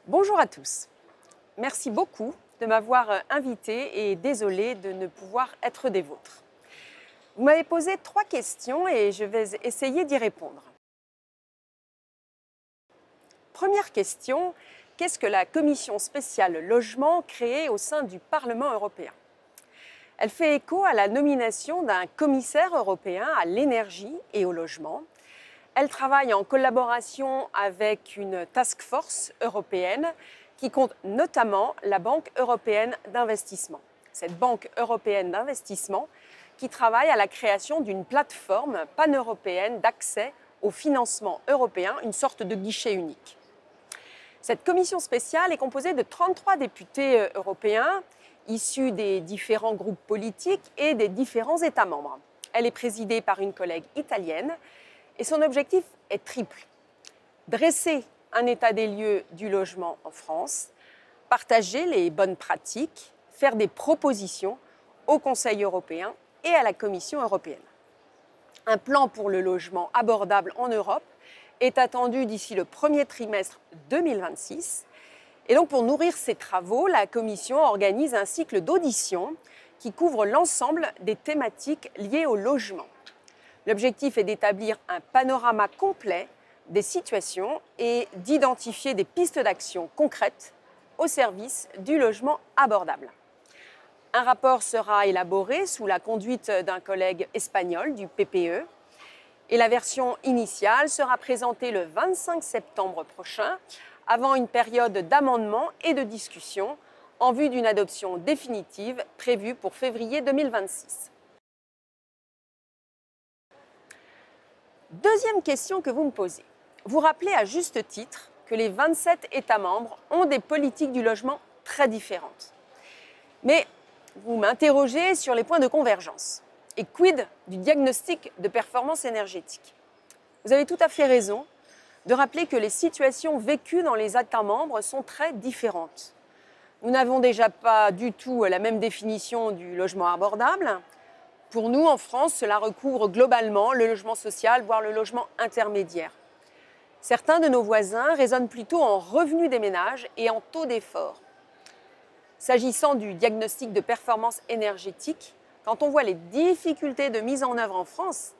Bonjour à tous. Merci beaucoup de m'avoir invité et désolée de ne pouvoir être des vôtres. Vous m'avez posé 3 questions et je vais essayer d'y répondre. Première question, qu'est-ce que la Commission spéciale logement créée au sein du Parlement européen? Elle fait écho à la nomination d'un commissaire européen à l'énergie et au logement. Elle travaille en collaboration avec une task force européenne qui compte notamment la Banque européenne d'investissement. Cette Banque européenne d'investissement qui travaille à la création d'une plateforme pan-européenne d'accès au financement européen, une sorte de guichet unique. Cette commission spéciale est composée de 33 députés européens issus des différents groupes politiques et des différents États membres. Elle est présidée par une collègue italienne et son objectif est triple. Dresser un état des lieux du logement en France, partager les bonnes pratiques, faire des propositions au Conseil européen et à la Commission européenne. Un plan pour le logement abordable en Europe est attendu d'ici le premier trimestre 2026. Et donc pour nourrir ces travaux, la Commission organise un cycle d'auditions qui couvre l'ensemble des thématiques liées au logement. L'objectif est d'établir un panorama complet des situations et d'identifier des pistes d'action concrètes au service du logement abordable. Un rapport sera élaboré sous la conduite d'un collègue espagnol du PPE et la version initiale sera présentée le 25 septembre prochain avant une période d'amendement et de discussion en vue d'une adoption définitive prévue pour février 2026. Deuxième question que vous me posez. Vous rappelez à juste titre que les 27 États membres ont des politiques du logement très différentes. Mais vous m'interrogez sur les points de convergence. Et quid du diagnostic de performance énergétique? Vous avez tout à fait raison de rappeler que les situations vécues dans les États membres sont très différentes. Nous n'avons déjà pas du tout la même définition du logement abordable. Pour nous, en France, cela recouvre globalement le logement social, voire le logement intermédiaire. Certains de nos voisins raisonnent plutôt en revenus des ménages et en taux d'effort. S'agissant du diagnostic de performance énergétique, quand on voit les difficultés de mise en œuvre en France,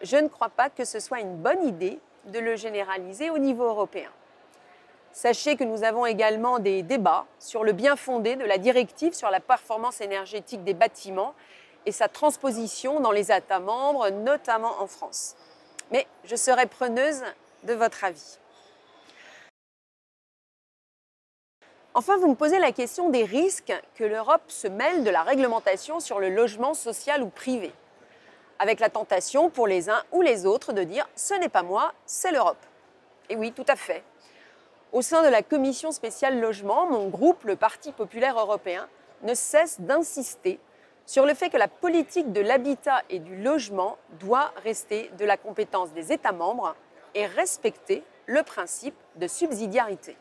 je ne crois pas que ce soit une bonne idée de le généraliser au niveau européen. Sachez que nous avons également des débats sur le bien fondé de la directive sur la performance énergétique des bâtiments et sa transposition dans les États membres, notamment en France. Mais je serai preneuse de votre avis. Enfin, vous me posez la question des risques que l'Europe se mêle de la réglementation sur le logement social ou privé, avec la tentation pour les uns ou les autres de dire « ce n'est pas moi, c'est l'Europe ». Et oui, tout à fait. Au sein de la Commission spéciale logement, mon groupe, le Parti populaire européen, ne cesse d'insister sur le fait que la politique de l'habitat et du logement doit rester de la compétence des États membres et respecter le principe de subsidiarité.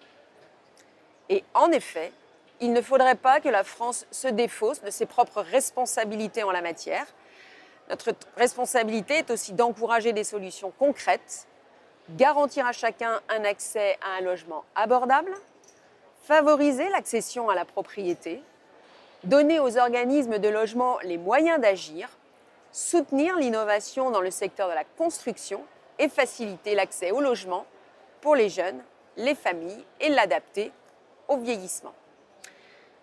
Et en effet, il ne faudrait pas que la France se défausse de ses propres responsabilités en la matière. Notre responsabilité est aussi d'encourager des solutions concrètes, garantir à chacun un accès à un logement abordable, favoriser l'accession à la propriété, donner aux organismes de logement les moyens d'agir, soutenir l'innovation dans le secteur de la construction et faciliter l'accès au logement pour les jeunes, les familles et l'adapter au vieillissement.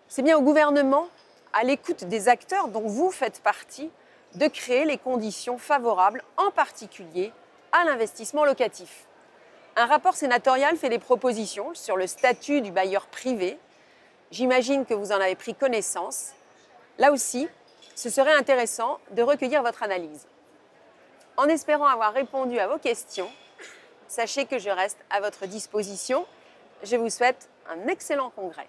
C'est bien au gouvernement, à l'écoute des acteurs dont vous faites partie, de créer les conditions favorables, en particulier à l'investissement locatif. Un rapport sénatorial fait des propositions sur le statut du bailleur privé. J'imagine que vous en avez pris connaissance. Là aussi, ce serait intéressant de recueillir votre analyse. En espérant avoir répondu à vos questions, sachez que je reste à votre disposition. Je vous souhaite un excellent congrès.